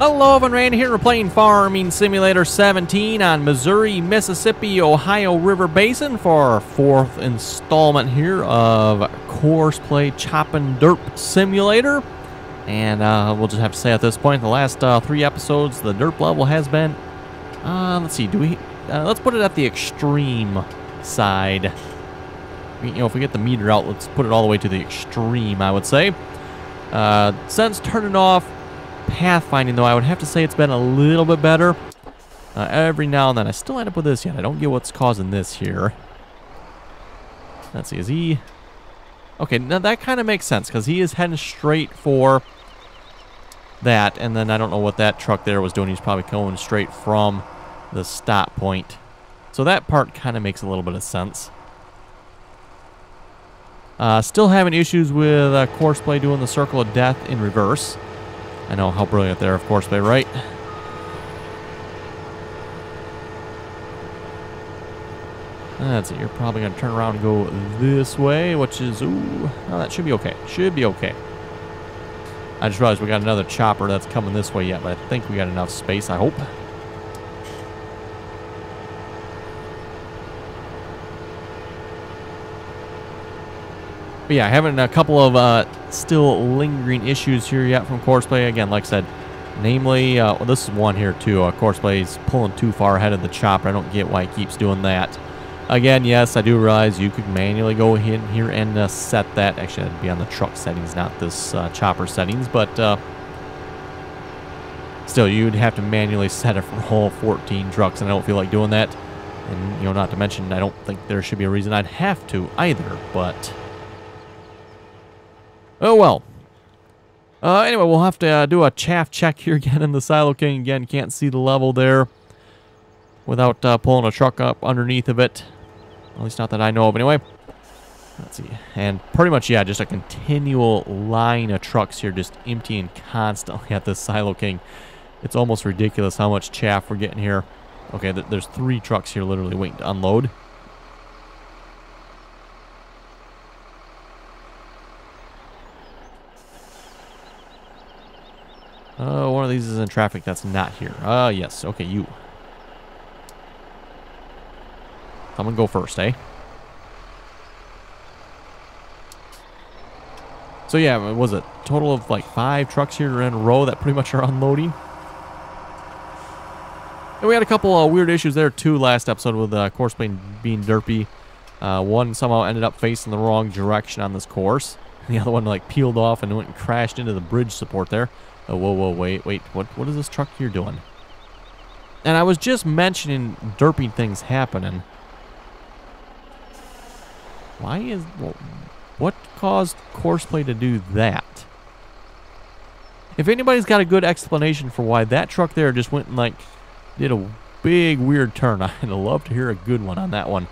Hello, everyone. Randy here. We're playing Farming Simulator 17 on Missouri, Mississippi, Ohio River Basin for our fourth installment here of Courseplay Choppin' Derp Simulator. And we'll just have to say at this point, the last 3 episodes, the derp level has been, let's see, let's put it at the extreme side. You know, if we get the meter out, let's put it all the way to the extreme, I would say. Since turning off pathfinding, though, I would have to say it's been a little bit better. Every now and then, I still end up with this yet. I don't get what's causing this here. Let's see, is he... Okay, now that kind of makes sense, because he is heading straight for that, and then I don't know what that truck there was doing. He's probably going straight from the stop point. So that part kind of makes a little bit of sense. Still having issues with Courseplay doing the Circle of Death in reverse. I know how brilliant there, of Courseplay, right? That's it. You're probably going to turn around and go this way, which is... Ooh, no, that should be okay. Should be okay. I just realized we got another chopper that's coming this way yet, but I think we got enough space, I hope. But yeah, having a couple of still lingering issues here yet from Courseplay. Again, like I said, namely, well, this is one here too. Courseplay is pulling too far ahead of the chopper. I don't get why he keeps doing that. Again, yes, I do realize you could manually go in here and set that. Actually, that'd be on the truck settings, not this chopper settings. But still, you'd have to manually set it for all 14 trucks, and I don't feel like doing that. And, you know, not to mention, I don't think there should be a reason I'd have to either, but... Oh, well. Anyway, we'll have to do a chaff check here again in the silo king. Again, can't see the level there without pulling a truck up underneath of it. At least not that I know of anyway. Let's see. And pretty much, yeah, just a continual line of trucks here just emptying constantly at this silo king. It's almost ridiculous how much chaff we're getting here. Okay, there's 3 trucks here literally waiting to unload. Oh, one of these is in traffic that's not here. Yes. Okay, you. I'm gonna go first, eh? So yeah, was it total of like 5 trucks here in a row that pretty much are unloading? And we had a couple of weird issues there too last episode with Courseplay being derpy. One somehow ended up facing the wrong direction on this course. The other one like peeled off and went and crashed into the bridge support there. Oh, whoa, wait, what is this truck here doing? And I was just mentioning derping things happening. Why is... What caused Courseplay to do that? If anybody's got a good explanation for why that truck there just went and, like, did a big weird turn, I'd love to hear a good one on that one.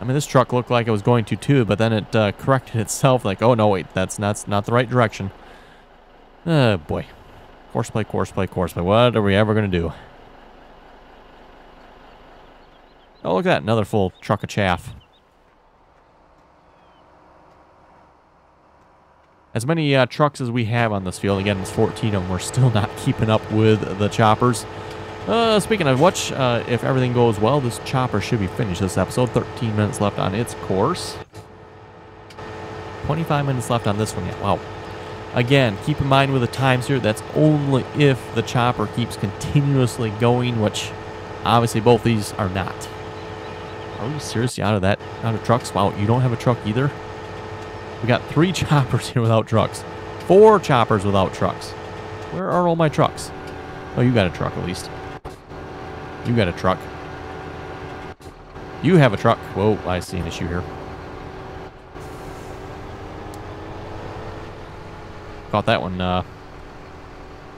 I mean, this truck looked like it was going to too, but then it corrected itself like, oh, no, wait, that's not the right direction. Oh, boy. Courseplay. What are we ever going to do? Oh, look at that. Another full truck of chaff. As many trucks as we have on this field, again, it's 14 of them, we're still not keeping up with the choppers. Speaking of which, if everything goes well, this chopper should be finished this episode. 13 minutes left on its course. 25 minutes left on this one yet. Wow. Again, keep in mind with the times here, that's only if the chopper keeps continuously going, which obviously both these are not. Are we seriously out of trucks? Wow, you don't have a truck either? We got 3 choppers here without trucks. 4 choppers without trucks. Where are all my trucks? Oh, you got a truck at least. You got a truck. You have a truck. Whoa, I see an issue here. Caught that one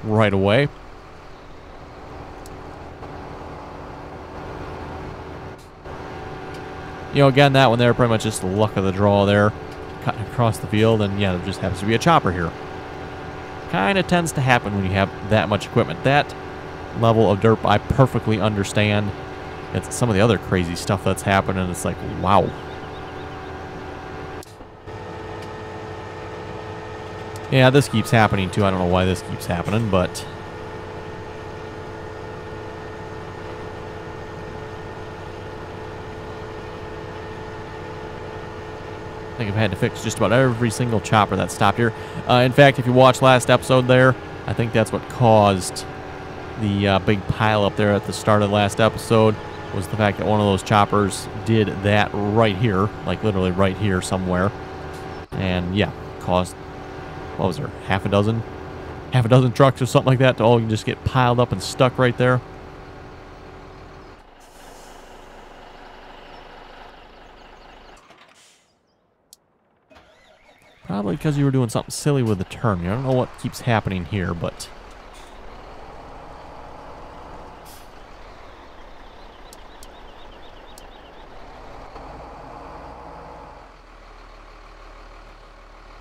right away. You know, again, that one there, pretty much just the luck of the draw there. Cutting across the field, and yeah, there just happens to be a chopper here. Kind of tends to happen when you have that much equipment. That level of derp I perfectly understand. It's some of the other crazy stuff that's happening. It's like, wow. Yeah, this keeps happening too. I don't know why this keeps happening, but... I think I've had to fix just about every single chopper that stopped here. In fact, if you watched last episode there, I think that's what caused the big pile up there at the start of the last episode, was the fact that one of those choppers did that right here, like literally right here somewhere. And yeah, caused, what was there, half a dozen trucks or something like that to all just get piled up and stuck right there. Probably because you were doing something silly with the turn. I don't know what keeps happening here, but...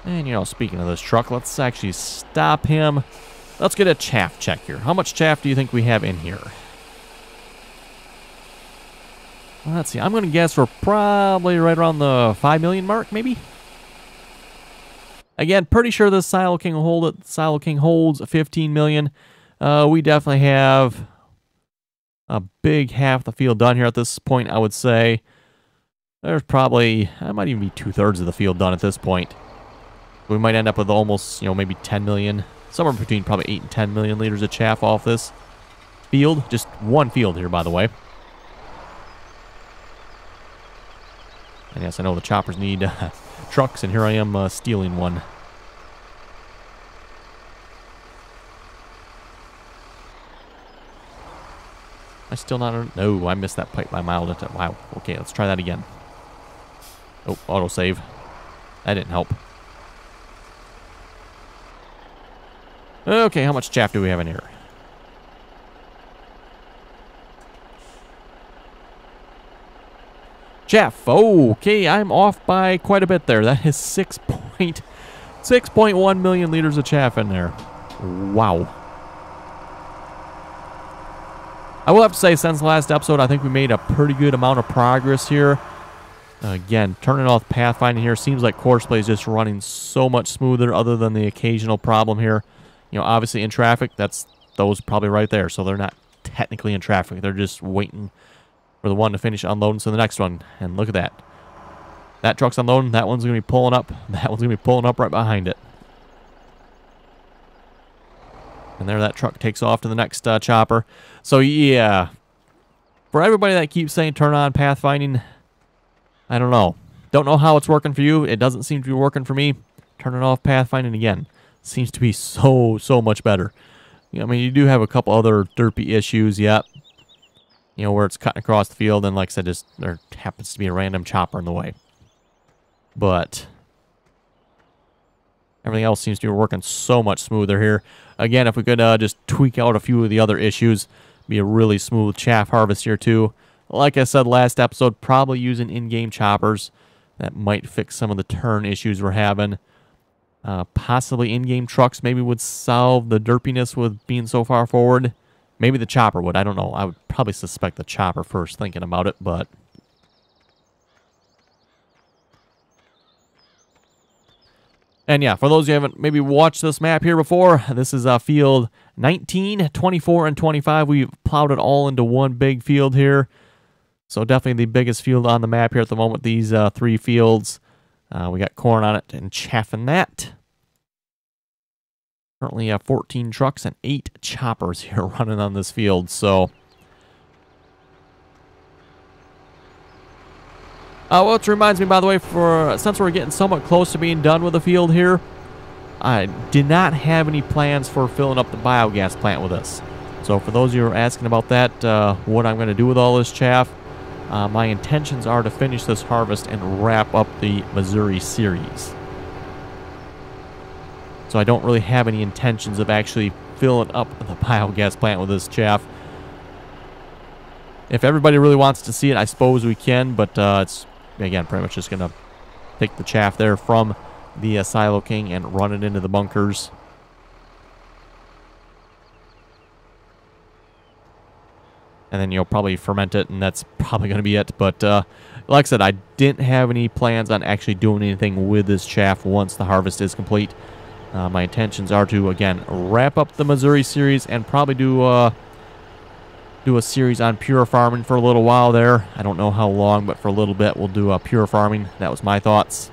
And, you know, speaking of this truck, let's actually stop him. Let's get a chaff check here. How much chaff do you think we have in here? Well, let's see. I'm going to guess we're probably right around the 5 million mark, maybe? Again, pretty sure this Silo King will hold it. Silo King holds 15 million. We definitely have a big half the field done here at this point, I would say. There's probably, I might even be 2/3 of the field done at this point. We might end up with almost, you know, maybe 10 million, somewhere between probably 8 and 10 million liters of chaff off this field. Just one field here, by the way. And yes, I know the choppers need trucks, and here I am stealing one. I still not... No, I missed that pipe by a mile. Wow. Okay, let's try that again. Oh, autosave. That didn't help. Okay, how much chaff do we have in here? Chaff. Okay, I'm off by quite a bit there. That is 6.1 million liters of chaff in there. Wow. I will have to say, since the last episode, I think we made a pretty good amount of progress here. Again, turning off pathfinding here seems like courseplay is just running so much smoother, other than the occasional problem here. You know, obviously in traffic, that's those probably right there, so they're not technically in traffic. They're just waiting for the one to finish unloading to the next one. And look at that. That truck's unloading, that one's going to be pulling up, that one's going to be pulling up right behind it. And there that truck takes off to the next chopper. So yeah, for everybody that keeps saying turn on pathfinding, I don't know. Don't know how it's working for you. It doesn't seem to be working for me. Turning off pathfinding again seems to be so much better. You know, I mean, you do have a couple other derpy issues yet. You know, where it's cutting across the field, and like I said, just there happens to be a random chopper in the way. But everything else seems to be working so much smoother here. Again, if we could just tweak out a few of the other issues, be a really smooth chaff harvest here too. Like I said last episode, probably using in-game choppers. That might fix some of the turn issues we're having. Possibly in-game trucks maybe would solve the derpiness with being so far forward. Maybe the chopper would. I don't know. I would probably suspect the chopper first thinking about it, but... And yeah, for those who haven't maybe watched this map here before, this is field 19, 24, and 25. We've plowed it all into one big field here. So definitely the biggest field on the map here at the moment, these three fields. We got corn on it and chaff in that. Currently 14 trucks and 8 choppers here running on this field, so... well, it reminds me, by the way, since we're getting somewhat close to being done with the field here, I did not have any plans for filling up the biogas plant with this. So for those of you who are asking about that, what I'm going to do with all this chaff, my intentions are to finish this harvest and wrap up the Missouri series. So I don't really have any intentions of actually filling up the biogas plant with this chaff. If everybody really wants to see it, I suppose we can, but it's, again, pretty much just going to take the chaff there from the Silo King and run it into the bunkers. And then you'll probably ferment it, and that's probably going to be it. But like I said, I didn't have any plans on actually doing anything with this chaff once the harvest is complete. My intentions are to, again, wrap up the Missouri series and probably do a series on pure farming for a little while there. I don't know how long, but for a little bit we'll do pure farming. That was my thoughts.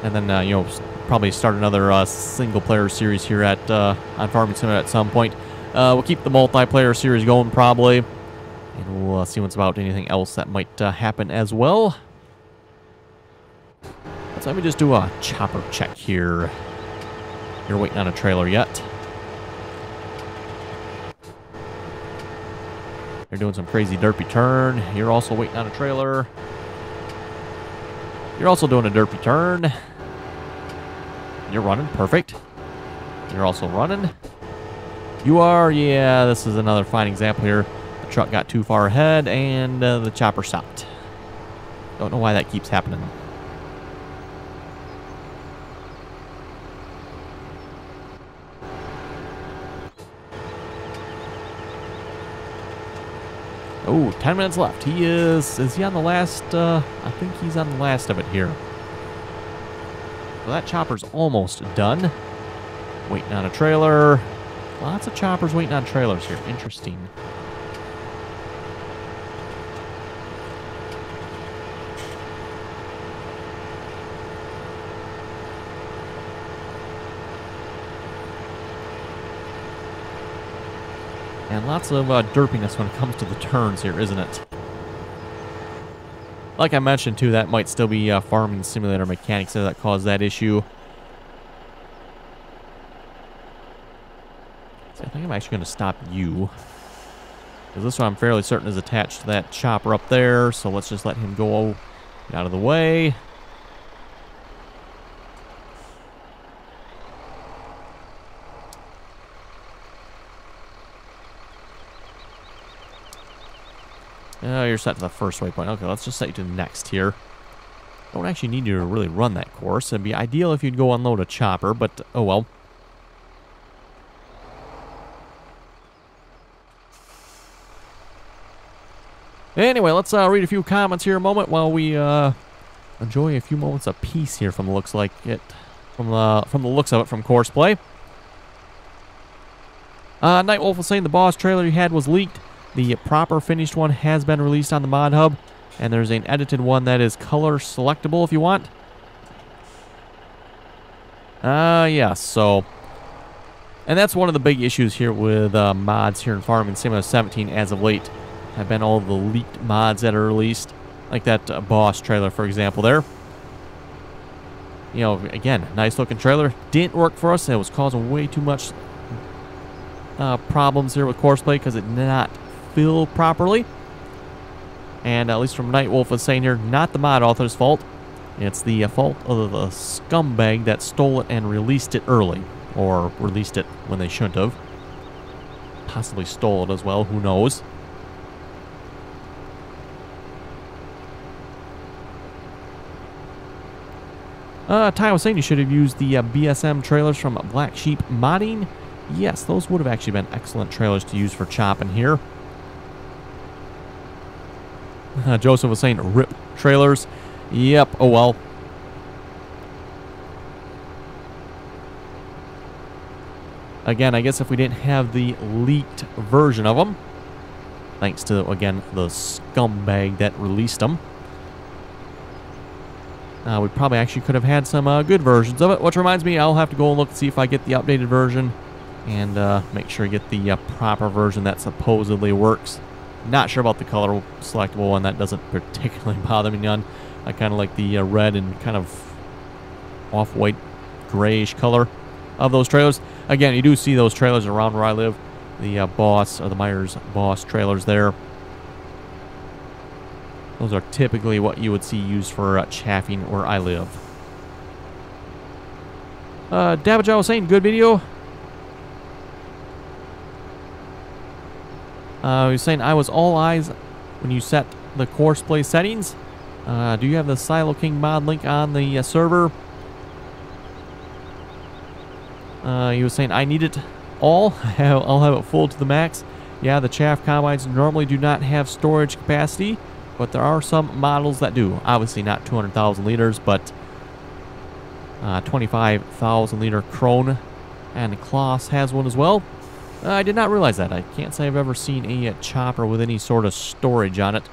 And then, you know, probably start another single-player series here at on Farming Simulator at some point. We'll keep the multiplayer series going probably, and we'll see what's about anything else that might happen as well. So let me just do a chopper check here. You're waiting on a trailer yet? You're doing some crazy derpy turn. You're also waiting on a trailer. You're also doing a derpy turn. You're running. Perfect. You're also running. You are. Yeah, this is another fine example here. The truck got too far ahead and the chopper stopped. Don't know why that keeps happening. Oh, 10 minutes left. He is he on the last, I think he's on the last of it here. So that chopper's almost done. Waiting on a trailer. Lots of choppers waiting on trailers here. Interesting. And lots of derpiness when it comes to the turns here, isn't it? Like I mentioned, too, that might still be Farming Simulator mechanics that caused that issue. So I think I'm actually going to stop you. Because this one I'm fairly certain is attached to that chopper up there. So let's just let him go out of the way. Oh, you're set to the first waypoint. Okay, let's just set you to the next here. Don't actually need you to really run that course. It'd be ideal if you'd go unload a chopper, but oh well. Anyway, let's read a few comments here a moment while we enjoy a few moments of peace here from the looks like it, from the looks of it from courseplay. Nightwolf was saying the boss trailer you had was leaked. The proper finished one has been released on the mod hub, and there's an edited one that is color selectable if you want. Yeah, so... And that's one of the big issues here with mods here in Farming Simulator 17 as of late. Have been all the leaked mods that are released, like that boss trailer, for example, there. You know, again, nice looking trailer. Didn't work for us. It was causing way too much problems here with courseplay because it did not fill properly. And at least from Nightwolf was saying here, not the mod author's fault. It's the fault of the scumbag that stole it and released it early. Or released it when they shouldn't have. Possibly stole it as well, who knows. Ty was saying you should have used the BSM trailers from Black Sheep Modding. Yes, those would have actually been excellent trailers to use for chopping here. Joseph was saying rip trailers. Yep, oh well. Again, I guess if we didn't have the leaked version of them, thanks to, again, the scumbag that released them, we probably actually could have had some good versions of it, which reminds me, I'll have to go and look and see if I get the updated version and make sure I get the proper version that supposedly works. Not sure about the color selectable one. That doesn't particularly bother me none. I kind of like the red and kind of off-white grayish color of those trailers. Again, you do see those trailers around where I live. The Boss, or the Myers Boss trailers there. Those are typically what you would see used for chaffing where I live. Dabaja was saying, good video. He was saying, I was all eyes when you set the courseplay settings. Do you have the Silo King mod link on the server? He was saying, I need it all. I'll have it full to the max. Yeah, the chaff combines normally do not have storage capacity, but there are some models that do. Obviously not 200,000 liters, but 25,000 liter Krone, and Klaas has one as well. I did not realize that. I can't say I've ever seen a chopper with any sort of storage on it,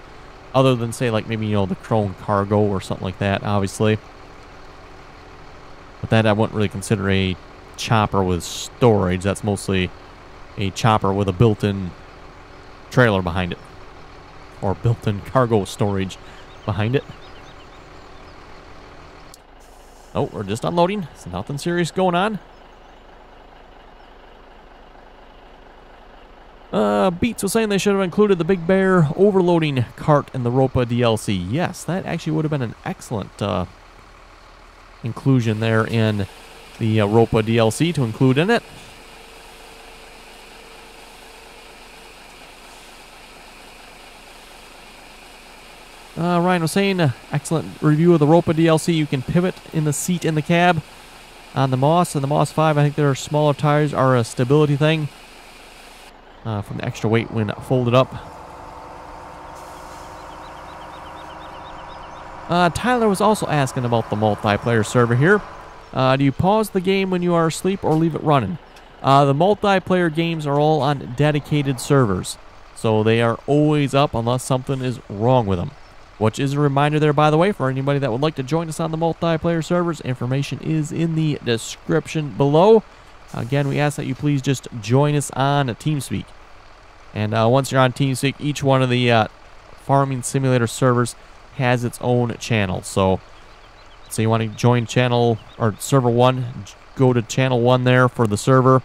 other than say like maybe, you know, the Krone cargo or something like that, obviously. But that I wouldn't really consider a chopper with storage. That's mostly a chopper with a built-in trailer behind it, or built-in cargo storage behind it. Oh, we're just unloading. There's nothing serious going on. Beats was saying they should have included the Big Bear overloading cart in the Ropa DLC. Yes, that actually would have been an excellent inclusion there in the Ropa DLC to include in it. Ryan was saying, excellent review of the Ropa DLC. You can pivot in the seat in the cab on the Moss. And the Moss 5, I think their smaller tires are a stability thing from the extra weight when folded up. Tyler was also asking about the multiplayer server here. Do you pause the game when you are asleep or leave it running? The multiplayer games are all on dedicated servers, so they are always up unless something is wrong with them. Which is a reminder there, by the way, for anybody that would like to join us on the multiplayer servers. Information is in the description below. Again, we ask that you please just join us on TeamSpeak. And once you're on TeamSpeak, each one of the farming simulator servers has its own channel. So you want to join channel or server 1, go to channel 1 there for the server.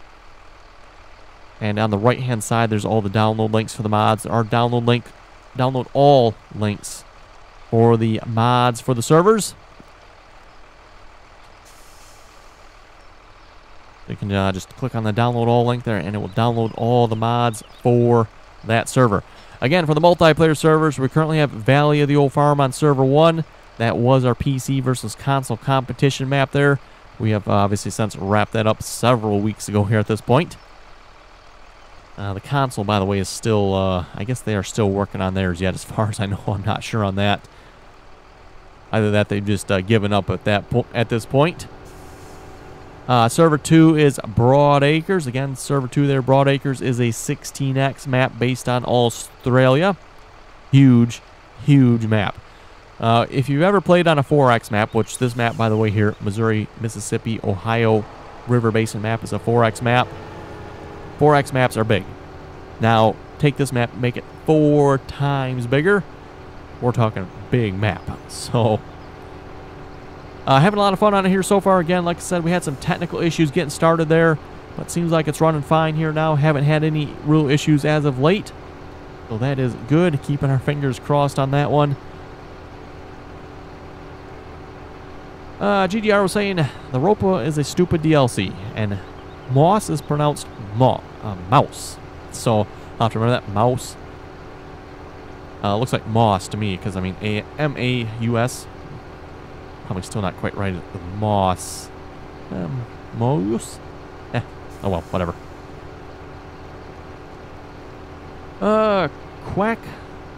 And on the right-hand side, there's all the download links for the mods. Our download all links for the mods for the servers. You can just click on the download all link there, and it will download all the mods for that server. Again, for the multiplayer servers, we currently have Valley of the Old Farm on server 1. That was our PC versus console competition map there. We have obviously since wrapped that up several weeks ago here at this point. The console, by the way, is still, I guess they are still working on theirs yet, as far as I know. I'm not sure on that. Either that they've just given up at this point. Server 2 is Broad Acres. Again, server 2 there, Broad Acres, is a 16x map based on Australia. Huge, huge map. If you've ever played on a 4x map, which this map, by the way, here, Missouri, Mississippi, Ohio River Basin map is a 4x map. 4x maps are big. Now, take this map, make it 4 times bigger. We're talking big map. So, having a lot of fun on it here so far. Again, like I said, we had some technical issues getting started there, but it seems like it's running fine here now. Haven't had any real issues as of late. So that is good. Keeping our fingers crossed on that one. GDR was saying, the Ropa is a stupid DLC, and Moss is pronounced mouse. So, I'll have to remember that, mouse. Looks like moss to me, because, I mean, M-A-U-S. Probably still not quite right. Moss. Mouse? Oh well, whatever. Quack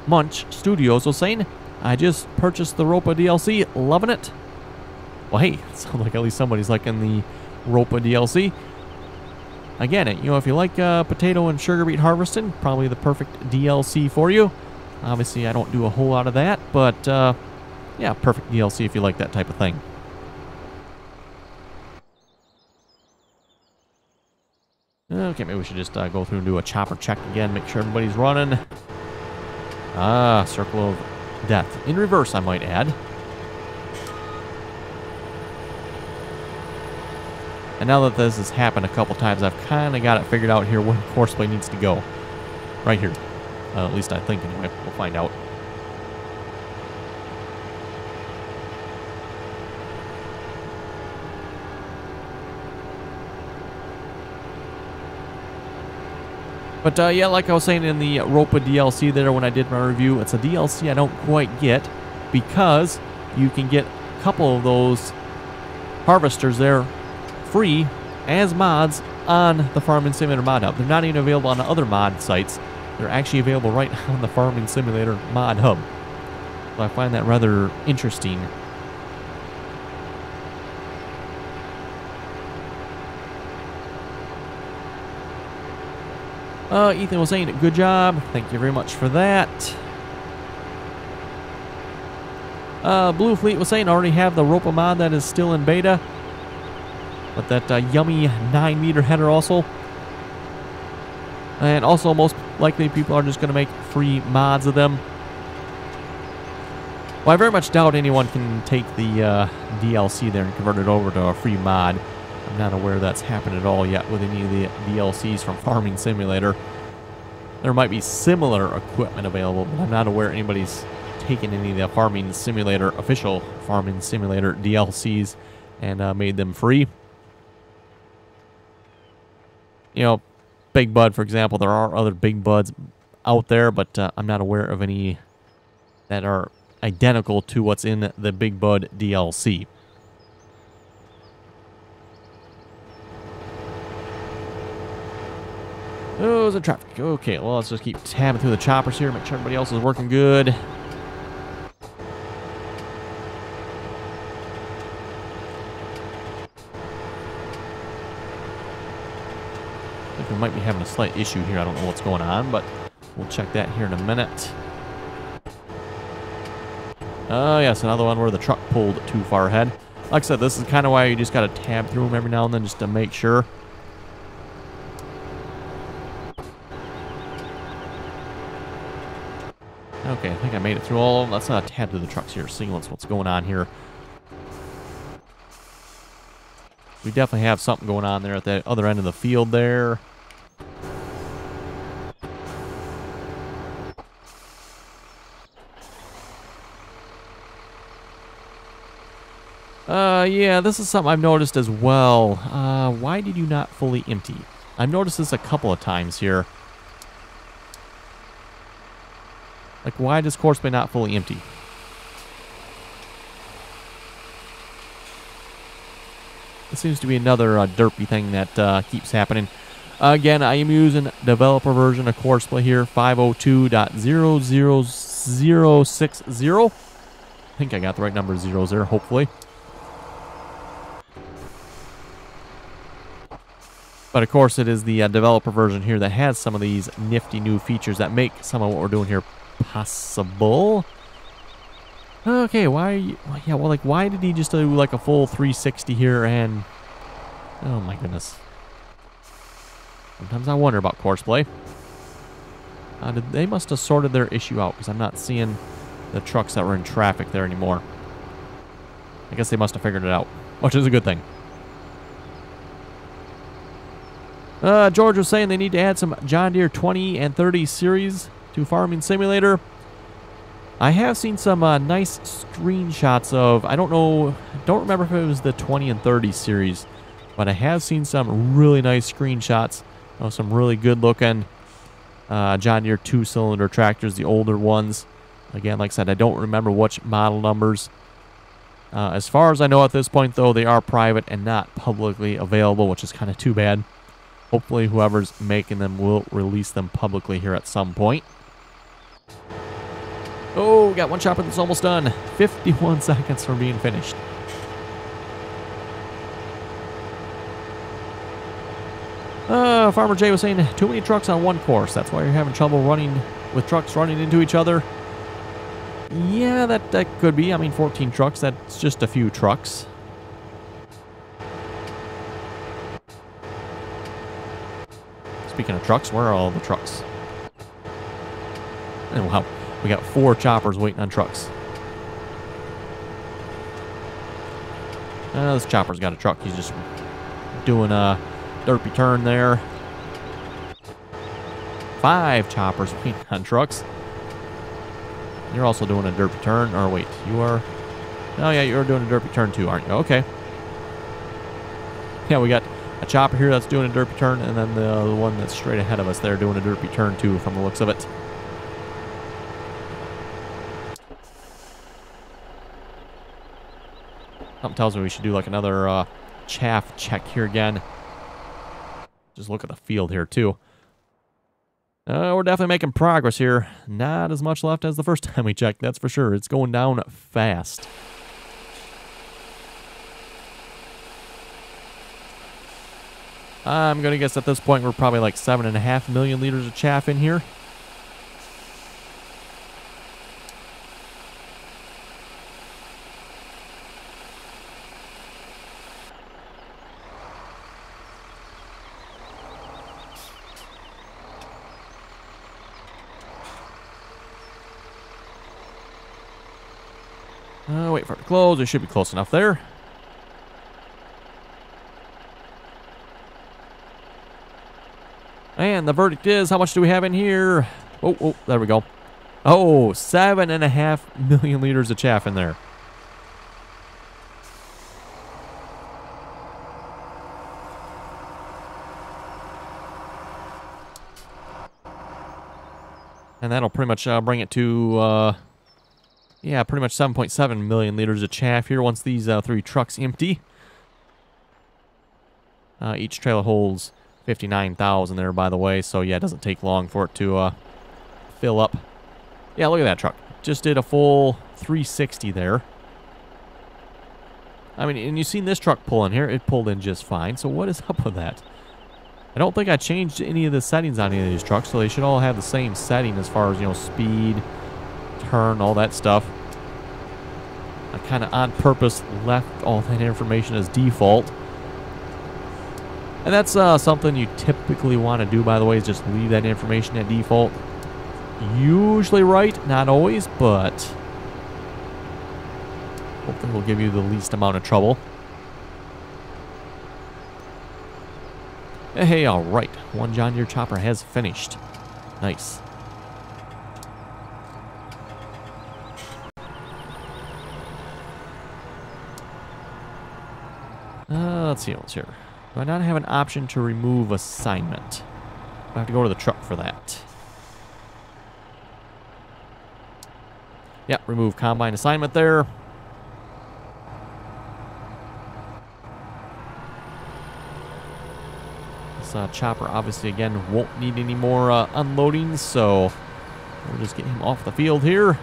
Munch Studios was saying, I just purchased the Ropa DLC, loving it. Well, hey, it sounds like at least somebody's liking the Ropa DLC. Again, you know, if you like potato and sugar beet harvesting, probably the perfect DLC for you. Obviously, I don't do a whole lot of that, but yeah, perfect DLC if you like that type of thing. Okay, maybe we should just go through and do a chopper check again, make sure everybody's running. Circle of Death. In reverse, I might add. And now that this has happened a couple times, I've kind of got it figured out here where courseplay needs to go. Right here. At least I think anyway. We'll find out. But yeah, like I was saying in the Ropa DLC there when I did my review, it's a DLC I don't quite get because you can get a couple of those harvesters there free as mods on the Farming Simulator mod hub. They're not even available on the other mod sites. They're actually available right on the Farming Simulator mod hub. So I find that rather interesting. Ethan was saying, good job. Thank you very much for that. Blue Fleet was saying, already have the Ropa mod that is still in beta. But that yummy 9-meter header also. And also, most likely, people are just going to make free mods of them. Well, I very much doubt anyone can take the DLC there and convert it over to a free mod. I'm not aware that's happened at all yet with any of the DLCs from Farming Simulator. There might be similar equipment available, but I'm not aware anybody's taken any of the Farming Simulator, official Farming Simulator DLCs and made them free. You know, Big Bud, for example, there are other Big Buds out there, but I'm not aware of any that are identical to what's in the Big Bud DLC. Oh, there's a traffic. Okay, well, let's just keep tabbing through the choppers here, make sure everybody else is working good. I think we might be having a slight issue here. I don't know what's going on, but we'll check that here in a minute. Oh, yes, another one where the truck pulled too far ahead. Like I said, this is kind of why you just got to tab through them every now and then just to make sure. Okay, I think I made it through all of them. Let's not tab through the trucks here, see what's going on here. We definitely have something going on there at the other end of the field there. Yeah, this is something I've noticed as well. Why did you not fully empty? I've noticed this a couple of times here. Like, why does courseplay not fully empty? This seems to be another derpy thing that keeps happening. Again, I am using developer version of courseplay here, 502.00060. I think I got the right number, 00, hopefully. But of course, it is the developer version here that has some of these nifty new features that make some of what we're doing here possible. Okay, why? Yeah, well, like, why did he just do like a full 360 here? And oh my goodness, sometimes I wonder about courseplay. They must have sorted their issue out because I'm not seeing the trucks that were in traffic there anymore. I guess they must have figured it out, which is a good thing. George was saying they need to add some John Deere 20 and 30 series to Farming Simulator. I have seen some nice screenshots of, I don't remember if it was the 20 and 30 series, but I have seen some really nice screenshots of some really good looking John Deere 2-cylinder tractors, the older ones. Again, like I said, I don't remember which model numbers. As far as I know at this point, though, they are private and not publicly available, which is kind of too bad. Hopefully whoever's making them will release them publicly here at some point. Oh, got one chopper that's almost done. 51 seconds from being finished. Farmer Jay was saying, too many trucks on one course. That's why you're having trouble running with trucks running into each other. Yeah, that could be. I mean, 14 trucks, that's just a few trucks. Speaking of trucks, where are all the trucks? And wow, we got 4 choppers waiting on trucks. This chopper's got a truck. He's just doing a derpy turn there. 5 choppers waiting on trucks. You're also doing a derpy turn. Or wait, you are... Oh yeah, you're doing a derpy turn too, aren't you? Okay. Yeah, we got a chopper here that's doing a derpy turn, and then the one that's straight ahead of us there doing a derpy turn too, from the looks of it. Something tells me we should do like another chaff check here again. Just look at the field here too. We're definitely making progress here. Not as much left as the first time we checked, that's for sure. It's going down fast. I'm going to guess at this point we're probably like 7.5 million liters of chaff in here. Wait for it to close. We should be close enough there. And the verdict is, how much do we have in here? Oh, there we go. Oh, 7.5 million liters of chaff in there. And that'll pretty much bring it to, yeah, pretty much 7.7 million liters of chaff here once these 3 trucks empty. Each trailer holds 59,000 there, by the way, so yeah, it doesn't take long for it to fill up. Yeah, look at that truck. Just did a full 360 there. I mean, and you've seen this truck pull in here. It pulled in just fine, so what is up with that? I don't think I changed any of the settings on any of these trucks, so they should all have the same setting as far as, you know, speed, turn, all that stuff. I kind of on purpose left all that information as default. And that's something you typically want to do, by the way, is just leave that information at default. Usually right, not always, but hopefully will give you the least amount of trouble. Hey, all right. One John Deere chopper has finished. Nice. Let's see what's here. Do I not have an option to remove assignment? I have to go to the truck for that. Yep, remove combine assignment there. This chopper obviously again won't need any more unloading, so we'll just get him off the field here.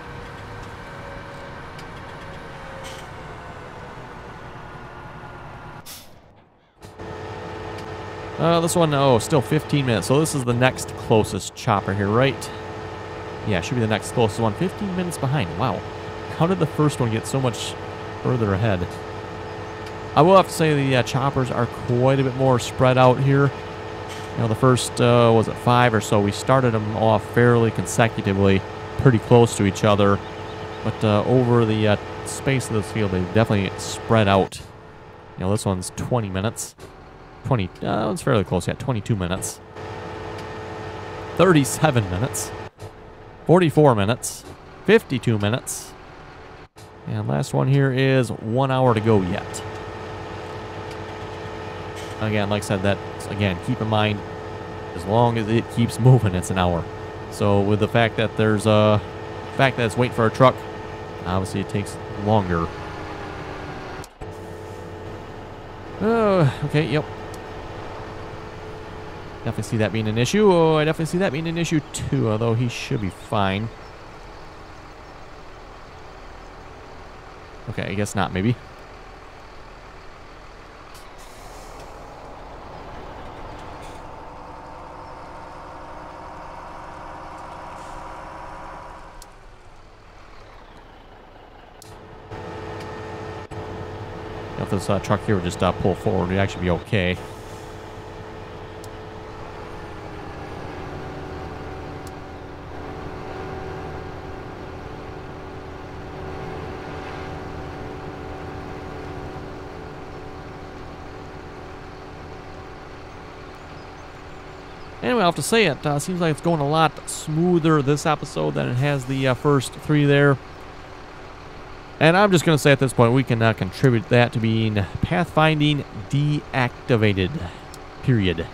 This one, oh, still 15 minutes. So this is the next closest chopper here, right? Yeah, should be the next closest one. 15 minutes behind. Wow. How did the first one get so much further ahead? I will have to say the choppers are quite a bit more spread out here. You know, the first, was it 5 or so? We started them off fairly consecutively, pretty close to each other. But over the space of this field, they definitely spread out. You know, this one's 20 minutes. It's fairly close, yeah, 22 minutes. 37 minutes. 44 minutes. 52 minutes. And last one here is 1 hour to go yet. Again, like I said, again, keep in mind, as long as it keeps moving, it's an hour. So with the fact that there's it's waiting for a truck, obviously it takes longer. Okay, yep. Definitely see that being an issue. Oh, I definitely see that being an issue too, although he should be fine. Okay, I guess not, maybe. If this truck here would just pull forward, it'd actually be okay. Anyway, I'll have to say it seems like it's going a lot smoother this episode than it has the first 3 there. And I'm just going to say at this point, we can contribute that to being pathfinding deactivated. Period.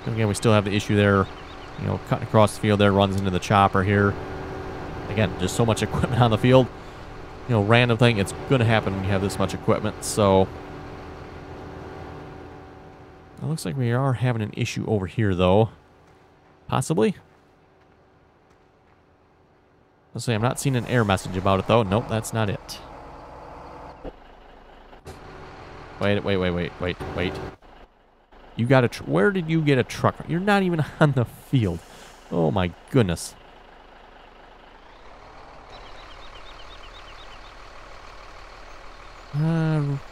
And again, we still have the issue there. You know, cutting across the field there, runs into the chopper here. Again, just so much equipment on the field. You know, random thing, it's going to happen when you have this much equipment, so... It looks like we are having an issue over here, though. Possibly? Let's see, I'm not seeing an error message about it, though. Nope, that's not it. Wait. You got a... Where did you get a truck? You're not even on the field. Oh, my goodness.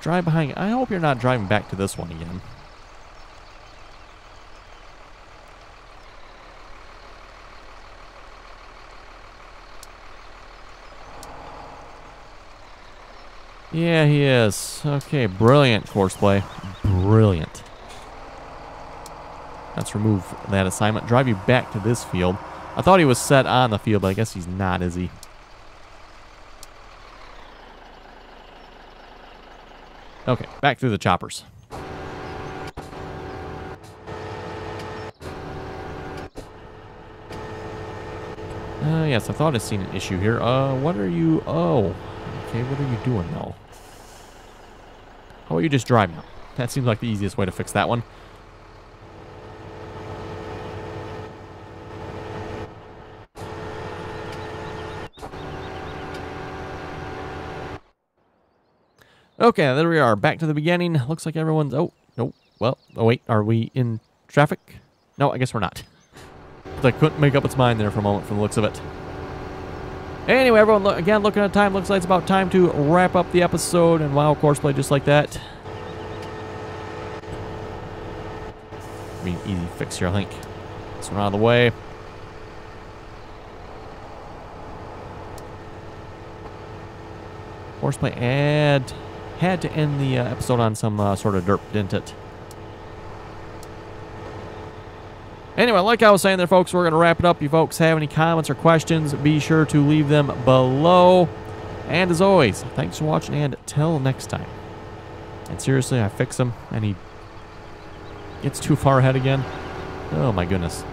Drive behind. I hope you're not driving back to this one again. Yeah, he is. Okay, brilliant courseplay. Brilliant. Let's remove that assignment. Drive you back to this field. I thought he was set on the field, but I guess he's not, is he? Okay, back through the choppers. Yes, I thought I'd seen an issue here. What are you... Oh, okay, what are you doing, though? How about you just drive now? That seems like the easiest way to fix that one. Okay, there we are. Back to the beginning. Looks like everyone's... Oh, no. Well, oh wait. Are we in traffic? No, I guess we're not. I couldn't make up its mind there for a moment from the looks of it. Anyway, everyone, again, looking at time, looks like it's about time to wrap up the episode. And wow, courseplay just like that. I mean, easy fix here, I think. This one out of the way. Courseplay had to end the episode on some sort of derp, didn't it? Anyway, like I was saying there, folks, we're going to wrap it up. You folks have any comments or questions, be sure to leave them below. And as always, thanks for watching, and till next time. And seriously, I fix him, and he gets too far ahead again. Oh, my goodness.